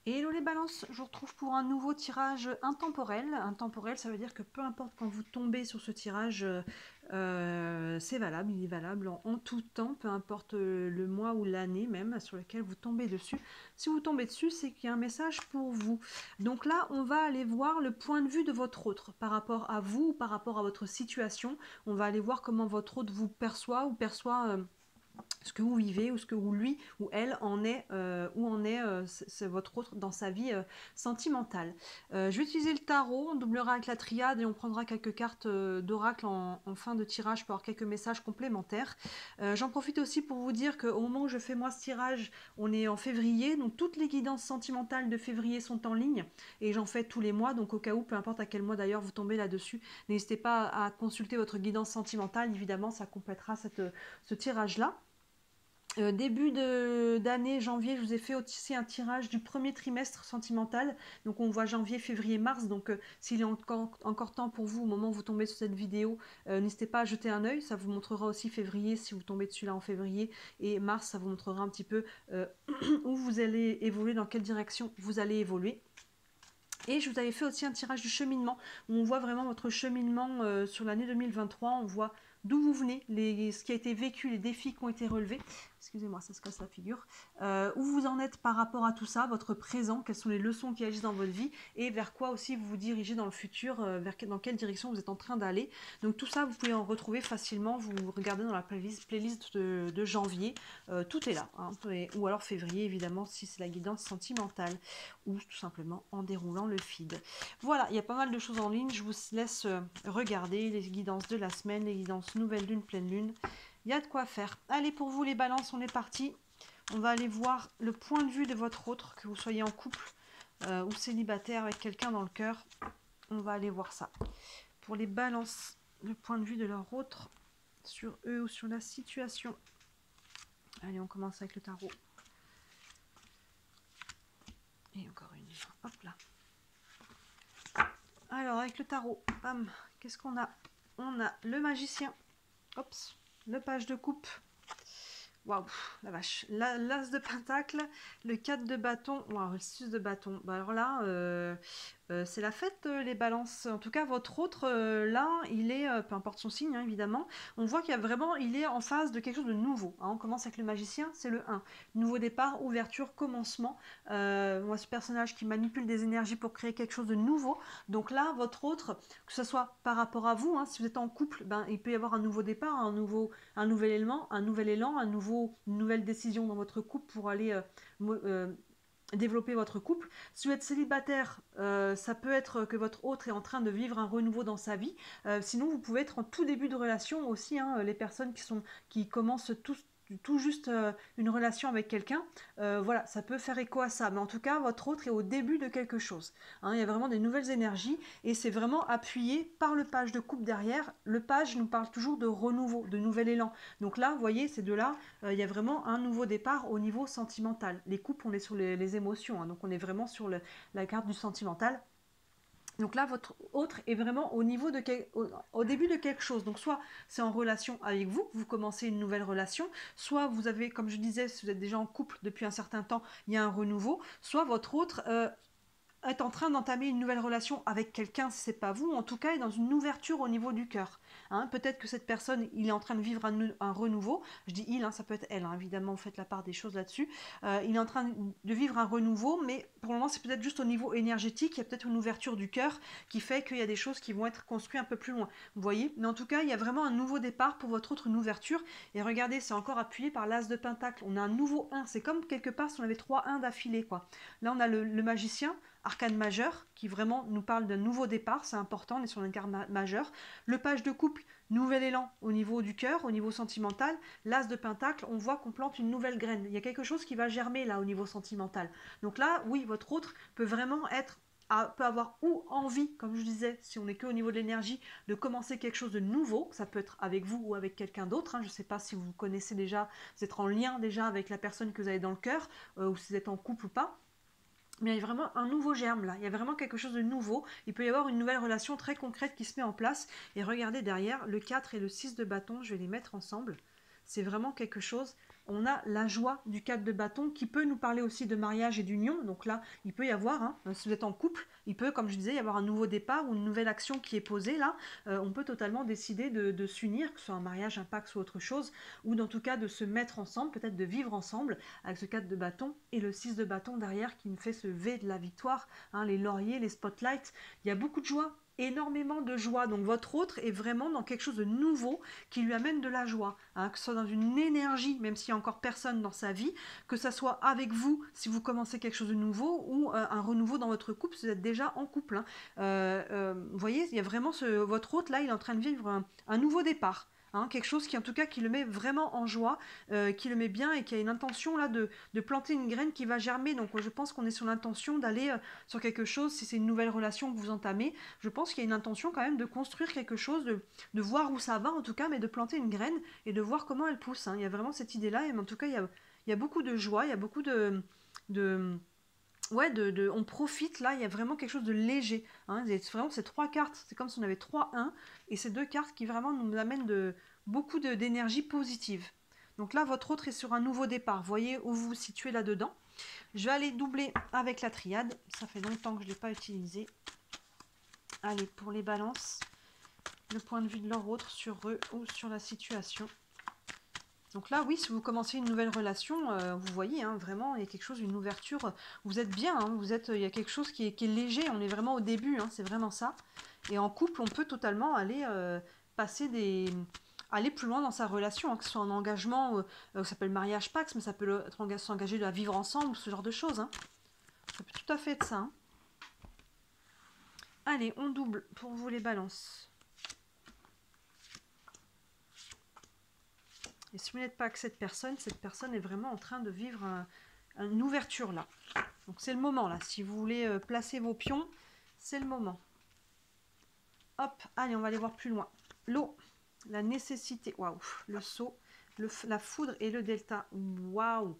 Hello les balances, je vous retrouve pour un nouveau tirage intemporel. Intemporel, ça veut dire que peu importe quand vous tombez sur ce tirage, c'est valable, il est valable en tout temps, peu importe le mois ou l'année même sur lequel vous tombez dessus. Si vous tombez dessus, c'est qu'il y a un message pour vous. Donc là, on va aller voir le point de vue de votre autre par rapport à vous, par rapport à votre situation. On va aller voir comment votre autre vous perçoit ou perçoit ce que vous vivez ou ce que vous, lui ou elle en est, où en est c'est votre autre dans sa vie sentimentale. Je vais utiliser le tarot, on doublera avec la triade et on prendra quelques cartes d'oracle en fin de tirage pour avoir quelques messages complémentaires. J'en profite aussi pour vous dire qu'au moment où je fais moi ce tirage, on est en février, donc toutes les guidances sentimentales de février sont en ligne et j'en fais tous les mois, donc au cas où, peu importe à quel mois d'ailleurs vous tombez là-dessus, n'hésitez pas à consulter votre guidance sentimentale, évidemment ça complétera ce tirage-là. Début d'année, janvier, je vous ai fait aussi un tirage du premier trimestre sentimental. Donc on voit janvier, février, mars. Donc s'il est encore temps pour vous, au moment où vous tombez sur cette vidéo, n'hésitez pas à jeter un œil. Ça vous montrera aussi février, si vous tombez dessus là en février. Et mars, ça vous montrera un petit peu où vous allez évoluer, dans quelle direction vous allez évoluer. Et je vous avais fait aussi un tirage du cheminement, où on voit vraiment votre cheminement sur l'année 2023. On voit d'où vous venez, ce qui a été vécu, les défis qui ont été relevés. Excusez-moi, ça se casse la figure. Où vous en êtes par rapport à tout ça, votre présent, quelles sont les leçons qui agissent dans votre vie, et vers quoi aussi vous vous dirigez dans le futur, dans quelle direction vous êtes en train d'aller. Donc tout ça, vous pouvez en retrouver facilement. Vous regardez dans la playlist de janvier. Tout est là. Hein, ou alors février, évidemment, si c'est la guidance sentimentale. Ou tout simplement en déroulant le feed. Voilà, il y a pas mal de choses en ligne. Je vous laisse regarder les guidances de la semaine, les guidances nouvelle lune, pleine lune. Il y a de quoi faire. Allez, pour vous les balances, on est parti. On va aller voir le point de vue de votre autre, que vous soyez en couple ou célibataire avec quelqu'un dans le cœur. On va aller voir ça. Pour les balances, le point de vue de leur autre sur eux ou sur la situation. Allez, on commence avec le tarot. Et encore une. Hop là. Alors, avec le tarot, bam, qu'est-ce qu'on a? On a le magicien. Oups, le page de coupe. Waouh, la vache. L'as de pentacle, le 4 de bâton. Waouh, le 6 de bâton. Bah alors là, c'est la fête, les balances. En tout cas, votre autre, là, il est, peu importe son signe, hein, évidemment, on voit qu'il y a vraiment, il est en phase de quelque chose de nouveau. Hein. On commence avec le magicien, c'est le 1. Nouveau départ, ouverture, commencement. Moi, ce personnage qui manipule des énergies pour créer quelque chose de nouveau. Donc là, votre autre, que ce soit par rapport à vous, hein, si vous êtes en couple, ben, il peut y avoir un nouveau départ, un nouvel élan, une nouvelle décision dans votre couple pour aller développer votre couple. Si vous êtes célibataire, ça peut être que votre autre est en train de vivre un renouveau dans sa vie. Sinon, vous pouvez être en tout début de relation aussi. Hein, les personnes qui commencent tout juste une relation avec quelqu'un, voilà, ça peut faire écho à ça. Mais en tout cas, votre autre est au début de quelque chose. Hein, il y a vraiment des nouvelles énergies et c'est vraiment appuyé par le page de coupe derrière. Le page nous parle toujours de renouveau, de nouvel élan. Donc là, vous voyez, ces deux-là, il y a vraiment un nouveau départ au niveau sentimental. Les coupes, on est sur les émotions, hein, donc on est vraiment sur la carte du sentimental. Donc là, votre autre est vraiment au début de quelque chose. Donc soit c'est en relation avec vous, vous commencez une nouvelle relation, soit vous avez, comme je disais, si vous êtes déjà en couple depuis un certain temps, il y a un renouveau, soit votre autre est en train d'entamer une nouvelle relation avec quelqu'un, si c'est pas vous, en tout cas est dans une ouverture au niveau du cœur. Hein, peut-être que cette personne, il est en train de vivre un renouveau. Je dis il, hein, ça peut être elle, hein, évidemment, vous faites la part des choses là-dessus. Il est en train de vivre un renouveau, mais pour le moment, c'est peut-être juste au niveau énergétique. Il y a peut-être une ouverture du cœur qui fait qu'il y a des choses qui vont être construites un peu plus loin. Vous voyez? Mais en tout cas, il y a vraiment un nouveau départ pour votre autre, une ouverture. Et regardez, c'est encore appuyé par l'as de pentacle. On a un nouveau 1. C'est comme quelque part si on avait 3 1 d'affilée, quoi. Là, on a le magicien, arcane majeur, qui vraiment nous parle d'un nouveau départ, c'est important, on est sur l'arcane majeur. Le page de couple, nouvel élan au niveau du cœur, au niveau sentimental. L'as de pentacle, on voit qu'on plante une nouvelle graine. Il y a quelque chose qui va germer là au niveau sentimental. Donc là, oui, votre autre peut vraiment peut avoir ou envie, comme je disais, si on n'est qu'au niveau de l'énergie, de commencer quelque chose de nouveau. Ça peut être avec vous ou avec quelqu'un d'autre. Hein. Je ne sais pas si vous connaissez déjà, vous êtes en lien déjà avec la personne que vous avez dans le cœur, ou si vous êtes en couple ou pas. Mais il y a vraiment un nouveau germe là, il y a vraiment quelque chose de nouveau, il peut y avoir une nouvelle relation très concrète qui se met en place, et regardez derrière, le 4 et le 6 de bâton, je vais les mettre ensemble, c'est vraiment quelque chose on a la joie du 4 de bâton qui peut nous parler aussi de mariage et d'union. Donc là, il peut y avoir, hein, si vous êtes en couple, il peut, comme je disais, y avoir un nouveau départ ou une nouvelle action qui est posée là. On peut totalement décider de s'unir, que ce soit un mariage, un pacte ou autre chose, ou dans tout cas de se mettre ensemble, peut-être de vivre ensemble avec ce 4 de bâton et le 6 de bâton derrière qui nous fait ce V de la victoire, hein, les lauriers, les spotlights. Il y a beaucoup de joie, énormément de joie. Donc votre autre est vraiment dans quelque chose de nouveau qui lui amène de la joie, hein, que ce soit dans une énergie, même s'il n'y a encore personne dans sa vie, que ce soit avec vous si vous commencez quelque chose de nouveau ou un renouveau dans votre couple si vous êtes déjà en couple. Hein. Vous voyez, il y a vraiment votre autre là, il est en train de vivre un nouveau départ. Hein, quelque chose qui en tout cas qui le met vraiment en joie, qui le met bien et qui a une intention là de planter une graine qui va germer. Donc je pense qu'on est sur l'intention d'aller sur quelque chose, si c'est une nouvelle relation que vous entamez, je pense qu'il y a une intention quand même de construire quelque chose, de voir où ça va en tout cas, mais de planter une graine et de voir comment elle pousse. Hein. Il y a vraiment cette idée-là, et en tout cas il y a beaucoup de joie, il y a beaucoup de ouais, on profite là, il y a vraiment quelque chose de léger. Hein. C'est vraiment ces trois cartes, c'est comme si on avait 3-1, et ces deux cartes qui vraiment nous amènent beaucoup d'énergie positive. Donc là, votre autre est sur un nouveau départ. Voyez où vous vous situez là-dedans. Je vais aller doubler avec la triade. Ça fait longtemps que je ne l'ai pas utilisé. Allez, pour les balances, le point de vue de leur autre sur eux ou sur la situation. Donc là, oui, si vous commencez une nouvelle relation, vous voyez, hein, vraiment, il y a quelque chose, une ouverture. Vous êtes bien, hein, il y a quelque chose qui est léger. On est vraiment au début, hein, c'est vraiment ça. Et en couple, on peut totalement aller aller plus loin dans sa relation, hein, que ce soit en engagement, ça s'appelle mariage pax, mais ça peut être s'engager à vivre ensemble, ce genre de choses. Hein. Ça peut tout à fait être ça. Hein. Allez, on double pour vous les balances. Et si vous n'êtes pas avec cette personne est vraiment en train de vivre une ouverture là. Donc c'est le moment là. Si vous voulez placer vos pions, c'est le moment. Hop, allez, on va aller voir plus loin. L'eau, la nécessité, waouh, le saut, la foudre et le delta. Waouh.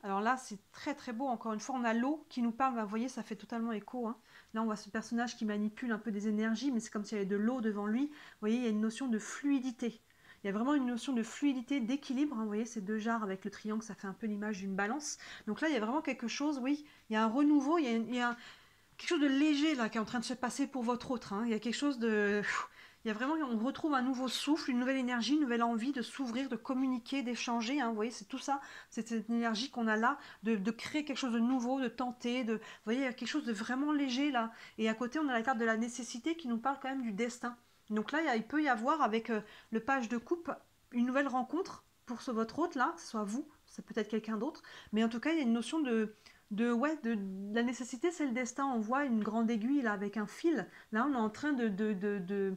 Alors là, c'est très très beau. Encore une fois, on a l'eau qui nous parle. Vous voyez, ça fait totalement écho. Hein. Là, on voit ce personnage qui manipule un peu des énergies, mais c'est comme s'il y avait de l'eau devant lui. Vous voyez, il y a une notion de fluidité. Il y a vraiment une notion de fluidité, d'équilibre. Hein. Vous voyez, ces deux jarres avec le triangle, ça fait un peu l'image d'une balance. Donc là, il y a vraiment quelque chose, oui, il y a un renouveau, il y a quelque chose de léger là qui est en train de se passer pour votre autre. Hein. Il y a quelque chose de... Il y a vraiment, on retrouve un nouveau souffle, une nouvelle énergie, une nouvelle envie de s'ouvrir, de communiquer, d'échanger. Hein. Vous voyez, c'est tout ça, c'est cette énergie qu'on a là, de créer quelque chose de nouveau, de tenter. Vous voyez, il y a quelque chose de vraiment léger là. Et à côté, on a la carte de la nécessité qui nous parle quand même du destin. Donc là, il peut y avoir avec le page de coupe une nouvelle rencontre pour votre hôte là, que ce soit vous, c'est peut-être quelqu'un d'autre. Mais en tout cas, il y a une notion de la nécessité, c'est le destin. On voit une grande aiguille là avec un fil. Là, on est en train de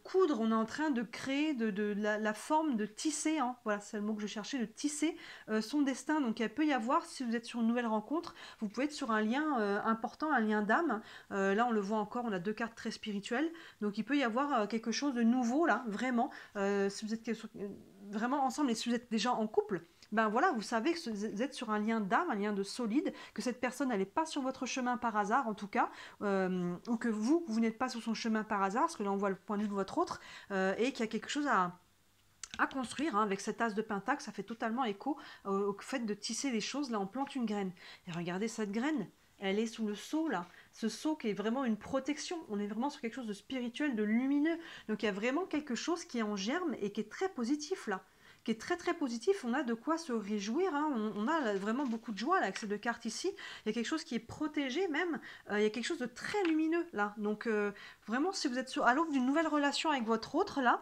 coudre, on est en train de créer la forme, de tisser, hein, voilà, c'est le mot que je cherchais, de tisser son destin. Donc il peut y avoir, si vous êtes sur une nouvelle rencontre, vous pouvez être sur un lien important, un lien d'âme. Là on le voit encore, on a deux cartes très spirituelles, donc il peut y avoir quelque chose de nouveau là, vraiment, si vous êtes vraiment ensemble et si vous êtes déjà en couple. Ben voilà, vous savez que vous êtes sur un lien d'âme, un lien de solide, que cette personne n'est pas sur votre chemin par hasard en tout cas, ou que vous n'êtes pas sur son chemin par hasard, parce que là on voit le point de vue de votre autre, et qu'il y a quelque chose à construire, hein, avec cet as de pentacle, ça fait totalement écho au fait de tisser les choses. Là on plante une graine, et regardez cette graine, elle est sous le sceau là, ce sceau qui est vraiment une protection, on est vraiment sur quelque chose de spirituel, de lumineux, donc il y a vraiment quelque chose qui est en germe et qui est très positif là, qui est très très positif, on a de quoi se réjouir, hein. On a vraiment beaucoup de joie là, avec ces deux cartes ici, il y a quelque chose qui est protégé même, il y a quelque chose de très lumineux là, donc vraiment si vous êtes à l'aube d'une nouvelle relation avec votre autre là,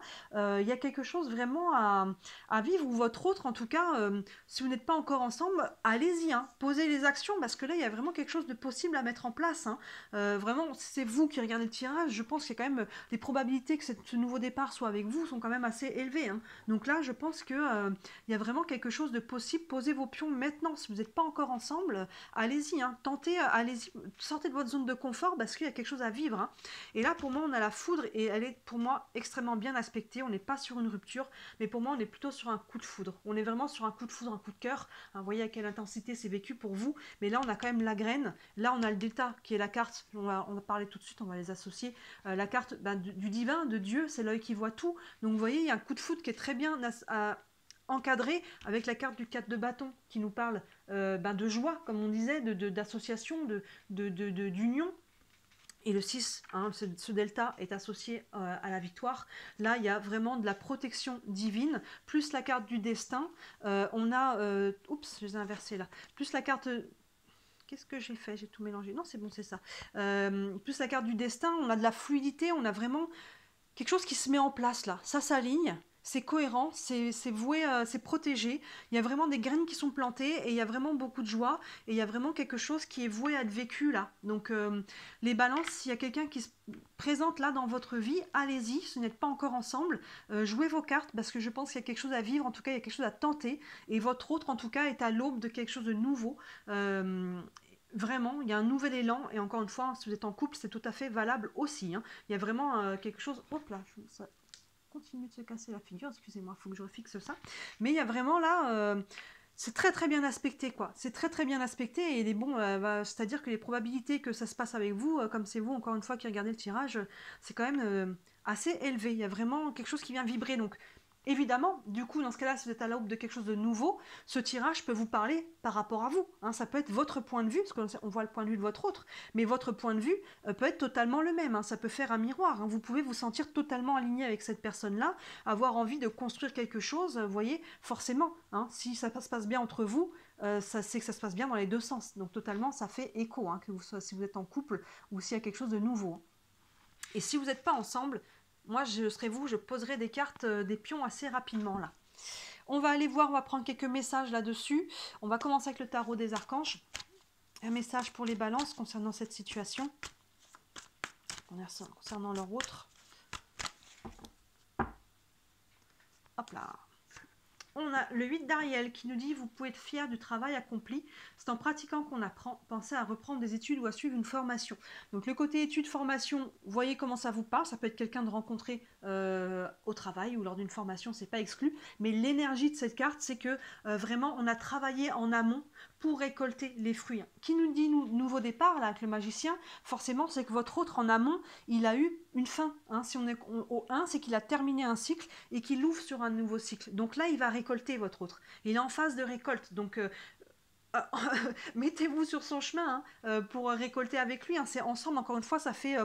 il y a quelque chose vraiment à vivre, ou votre autre en tout cas, si vous n'êtes pas encore ensemble, allez-y, hein, posez les actions, parce que là il y a vraiment quelque chose de possible à mettre en place, hein. Vraiment c'est vous qui regardez le tirage, je pense qu'il y a quand même les probabilités que ce nouveau départ soit avec vous sont quand même assez élevées, hein. Donc là je pense que il y a vraiment quelque chose de possible. Posez vos pions maintenant. Si vous n'êtes pas encore ensemble, allez-y, hein, tentez, allez-y, sortez de votre zone de confort, parce qu'il y a quelque chose à vivre, hein. Et là, pour moi, on a la foudre, et elle est pour moi extrêmement bien aspectée. On n'est pas sur une rupture, mais pour moi, on est plutôt sur un coup de foudre. On est vraiment sur un coup de foudre, un coup de cœur, hein. Vous voyez à quelle intensité c'est vécu pour vous. Mais là, on a quand même la graine. Là, on a le delta, qui est la carte. On va parler tout de suite, on va les associer. La carte du divin, de Dieu, c'est l'œil qui voit tout. Donc, vous voyez, il y a un coup de foudre qui est très bien encadré avec la carte du 4 de bâton qui nous parle de joie, comme on disait, d'association, d'union. Et le 6, hein, ce delta est associé à la victoire. Là, il y a vraiment de la protection divine, plus la carte du destin. On a... oups, je les ai inversés là. Plus la carte... Qu'est-ce que j'ai fait? J'ai tout mélangé. Non, c'est bon, c'est ça. Plus la carte du destin, on a de la fluidité, on a vraiment quelque chose qui se met en place là. Ça s'aligne. C'est cohérent, c'est voué, c'est protégé. Il y a vraiment des graines qui sont plantées et il y a vraiment beaucoup de joie et il y a vraiment quelque chose qui est voué à être vécu là. Donc les balances, s'il y a quelqu'un qui se présente là dans votre vie, allez-y, si vous n'êtes pas encore ensemble, jouez vos cartes parce que je pense qu'il y a quelque chose à vivre, en tout cas il y a quelque chose à tenter et votre autre en tout cas est à l'aube de quelque chose de nouveau. Vraiment, il y a un nouvel élan et encore une fois, si vous êtes en couple, c'est tout à fait valable aussi. Hein. Il y a vraiment quelque chose... Hop là, ça continue de se casser la figure, excusez-moi, il faut que je refixe ça. Mais il y a vraiment là, c'est très très bien aspecté quoi. C'est très très bien aspecté et il est bon, c'est-à-dire que les probabilités que ça se passe avec vous, comme c'est vous encore une fois qui regardez le tirage, c'est quand même assez élevé. Il y a vraiment quelque chose qui vient vibrer. Donc évidemment, du coup, dans ce cas-là, si vous êtes à l'aube de quelque chose de nouveau, ce tirage peut vous parler par rapport à vous. Hein, ça peut être votre point de vue, parce qu'on voit le point de vue de votre autre, mais votre point de vue peut être totalement le même. Hein, ça peut faire un miroir. Hein, vous pouvez vous sentir totalement aligné avec cette personne-là, avoir envie de construire quelque chose, vous voyez, forcément. Hein, si ça se passe bien entre vous, c'est que ça se passe bien dans les deux sens. Donc totalement, ça fait écho, hein, si vous êtes en couple ou s'il y a quelque chose de nouveau. Hein. Et si vous n'êtes pas ensemble, moi, je serai vous, je poserai des cartes, des pions assez rapidement là. On va aller voir, on va prendre quelques messages là-dessus. On va commencer avec le tarot des archanges. Un message pour les balances concernant cette situation. Concernant leur autre. Hop là. On a le 8 d'Ariel qui nous dit « Vous pouvez être fier du travail accompli. C'est en pratiquant qu'on apprend. Pensez à reprendre des études ou à suivre une formation. » Donc le côté études-formation, voyez comment ça vous parle. Ça peut être quelqu'un de rencontré au travail ou lors d'une formation, c'est pas exclu. Mais l'énergie de cette carte, c'est que vraiment, on a travaillé en amont pour récolter les fruits. Qui nous dit nouveau départ, là, avec le magicien, forcément, c'est que votre autre en amont, il a eu une fin. Hein. Si on est au 1, c'est qu'il a terminé un cycle et qu'il ouvre sur un nouveau cycle. Donc là, il va récolter votre autre. Il est en phase de récolte. Donc, mettez-vous sur son chemin pour récolter avec lui. Hein. C'est ensemble, encore une fois, ça fait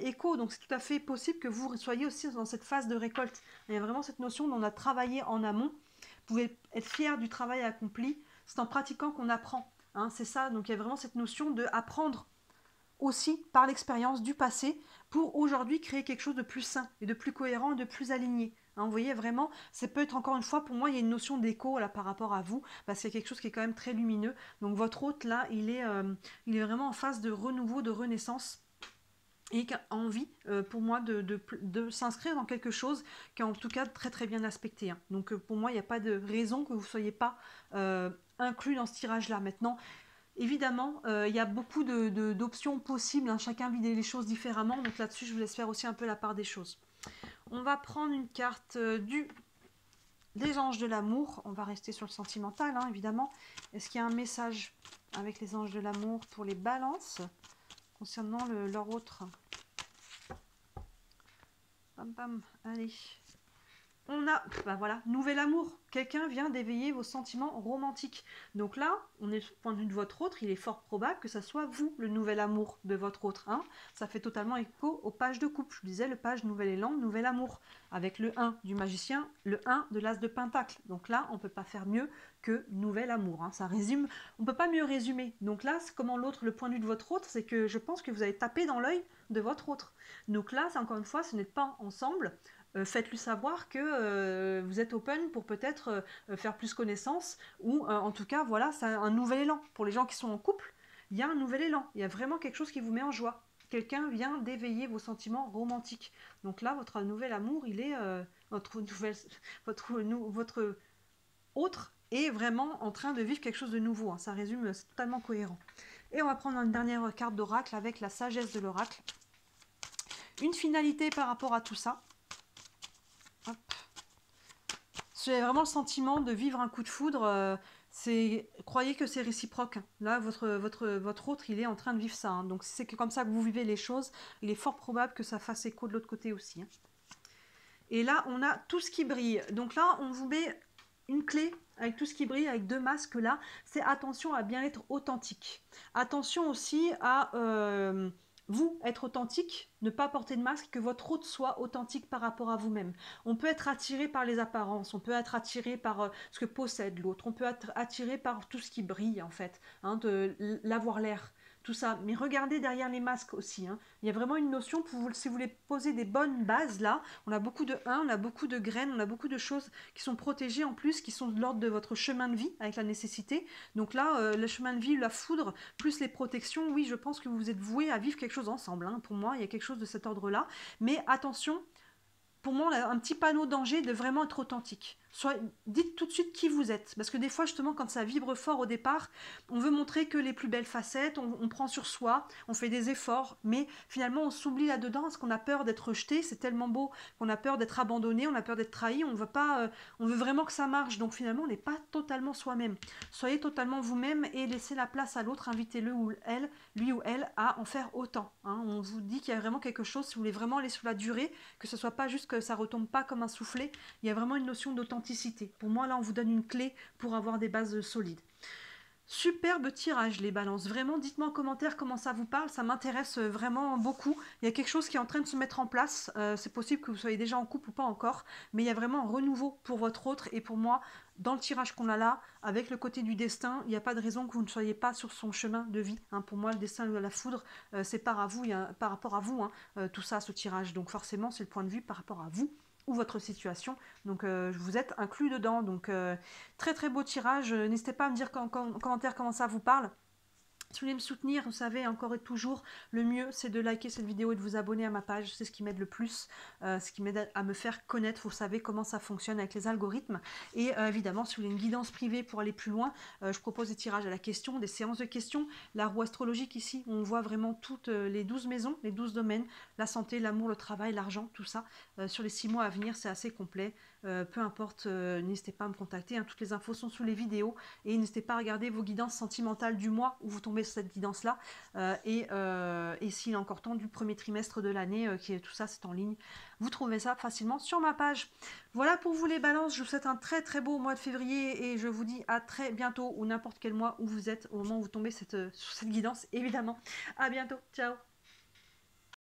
écho. Donc, c'est tout à fait possible que vous soyez aussi dans cette phase de récolte. Il y a vraiment cette notion dont on a travaillé en amont. Vous pouvez être fier du travail accompli. C'est en pratiquant qu'on apprend. Hein. C'est ça. Donc, il y a vraiment cette notion d'apprendre aussi par l'expérience du passé pour aujourd'hui créer quelque chose de plus sain et de plus cohérent et de plus aligné. Hein, vous voyez vraiment, ça peut être encore une fois, pour moi, il y a une notion d'écho là par rapport à vous, parce qu'il y a quelque chose qui est quand même très lumineux. Donc votre hôte là, il est vraiment en phase de renouveau, de renaissance. Et qui a envie, pour moi, de s'inscrire dans quelque chose qui est en tout cas très très bien aspecté. Hein. Donc pour moi, il n'y a pas de raison que vous ne soyez pas inclus dans ce tirage-là. Maintenant, évidemment, il y a beaucoup d'options possibles. Hein. Chacun vit les choses différemment. Donc là-dessus, je vous laisse faire aussi un peu la part des choses. On va prendre une carte des anges de l'amour. On va rester sur le sentimental, hein, évidemment. Est-ce qu'il y a un message avec les anges de l'amour pour les balances concernant leur autre? Bam bam, allez. On a, voilà, nouvel amour. Quelqu'un vient d'éveiller vos sentiments romantiques. Donc là, on est du point de vue de votre autre, il est fort probable que ça soit vous, le nouvel amour de votre autre. Hein. Ça fait totalement écho aux pages de couple. Je vous disais, le page nouvel élan, nouvel amour. Avec le 1 du magicien, le 1 de l'as de pentacle. Donc là, on ne peut pas faire mieux que nouvel amour. Hein. Ça résume, on ne peut pas mieux résumer. Donc là, c'est comment l'autre, le point de vue de votre autre, c'est que je pense que vous avez tapé dans l'œil de votre autre. Donc là, c'est encore une fois, ce n'est pas ensemble. Faites-lui savoir que vous êtes open pour peut-être faire plus connaissance ou en tout cas, voilà, c'est un nouvel élan. Pour les gens qui sont en couple, il y a un nouvel élan. Il y a vraiment quelque chose qui vous met en joie. Quelqu'un vient d'éveiller vos sentiments romantiques. Donc là, votre nouvel amour, il est votre autre est vraiment en train de vivre quelque chose de nouveau. Hein. Ça résume, c'est totalement cohérent. Et on va prendre une dernière carte d'oracle avec la sagesse de l'oracle. Une finalité par rapport à tout ça. J'ai vraiment le sentiment de vivre un coup de foudre. Croyez que c'est réciproque. Là, votre autre, il est en train de vivre ça. Hein. Donc, si c'est comme ça que vous vivez les choses, il est fort probable que ça fasse écho de l'autre côté aussi. Hein. Et là, on a tout ce qui brille. Donc là, on vous met une clé avec tout ce qui brille, avec 2 masques là, c'est attention à bien être authentique. Attention aussi à vous être authentique, ne pas porter de masque, que votre hôte soit authentique par rapport à vous-même. On peut être attiré par les apparences, on peut être attiré par ce que possède l'autre, on peut être attiré par tout ce qui brille en fait, hein, de l'avoir l'air. Tout ça, mais regardez derrière les masques aussi. Hein. Il y a vraiment une notion, pour vous, si vous voulez poser des bonnes bases là, on a beaucoup de 1, on a beaucoup de graines, on a beaucoup de choses qui sont protégées en plus, qui sont de l'ordre de votre chemin de vie avec la nécessité. Donc là, le chemin de vie, la foudre, plus les protections, oui, je pense que vous êtes voués à vivre quelque chose ensemble. Hein. Pour moi, il y a quelque chose de cet ordre-là. Mais attention, pour moi, on a un petit panneau danger de vraiment être authentique. Dites tout de suite qui vous êtes. Parce que des fois, justement, quand ça vibre fort au départ, on veut montrer que les plus belles facettes, on prend sur soi, on fait des efforts, mais finalement, on s'oublie là-dedans parce qu'on a peur d'être rejeté. C'est tellement beau qu'on a peur d'être abandonné, on a peur d'être trahi, on veut pas, on veut vraiment que ça marche. Donc finalement, on n'est pas totalement soi-même. Soyez totalement vous-même et laissez la place à l'autre, invitez-le ou elle, lui ou elle, à en faire autant. Hein. On vous dit qu'il y a vraiment quelque chose, si vous voulez vraiment aller sur la durée, que ce soit pas juste que ça retombe pas comme un soufflet, il y a vraiment une notion d'authenticité. Pour moi, là, on vous donne une clé pour avoir des bases solides. Superbe tirage les balances, vraiment dites-moi en commentaire comment ça vous parle, ça m'intéresse vraiment beaucoup, il y a quelque chose qui est en train de se mettre en place, c'est possible que vous soyez déjà en couple ou pas encore, mais il y a vraiment un renouveau pour votre autre et pour moi, dans le tirage qu'on a là, avec le côté du destin, il n'y a pas de raison que vous ne soyez pas sur son chemin de vie, hein. Pour moi le destin de la foudre, c'est par rapport à vous, hein, tout ça, ce tirage, donc forcément c'est le point de vue par rapport à vous, ou votre situation, donc vous êtes inclus dedans, donc très très beau tirage, n'hésitez pas à me dire en commentaire comment ça vous parle. Si vous voulez me soutenir, vous savez, encore et toujours, le mieux c'est de liker cette vidéo et de vous abonner à ma page, c'est ce qui m'aide le plus, ce qui m'aide à me faire connaître, vous savez comment ça fonctionne avec les algorithmes, et évidemment si vous voulez une guidance privée pour aller plus loin, je propose des tirages à la question, des séances de questions, la roue astrologique ici, on voit vraiment toutes les 12 maisons, les 12 domaines, la santé, l'amour, le travail, l'argent, tout ça, sur les 6 mois à venir c'est assez complet, peu importe, n'hésitez pas à me contacter, hein, toutes les infos sont sous les vidéos, et n'hésitez pas à regarder vos guidances sentimentales du mois où vous tombez sur cette guidance-là, et s'il est encore temps du premier trimestre de l'année, tout ça c'est en ligne, vous trouvez ça facilement sur ma page. Voilà pour vous les balances, je vous souhaite un très très beau mois de février, et je vous dis à très bientôt, ou n'importe quel mois où vous êtes, au moment où vous tombez sur cette guidance, évidemment. À bientôt, ciao.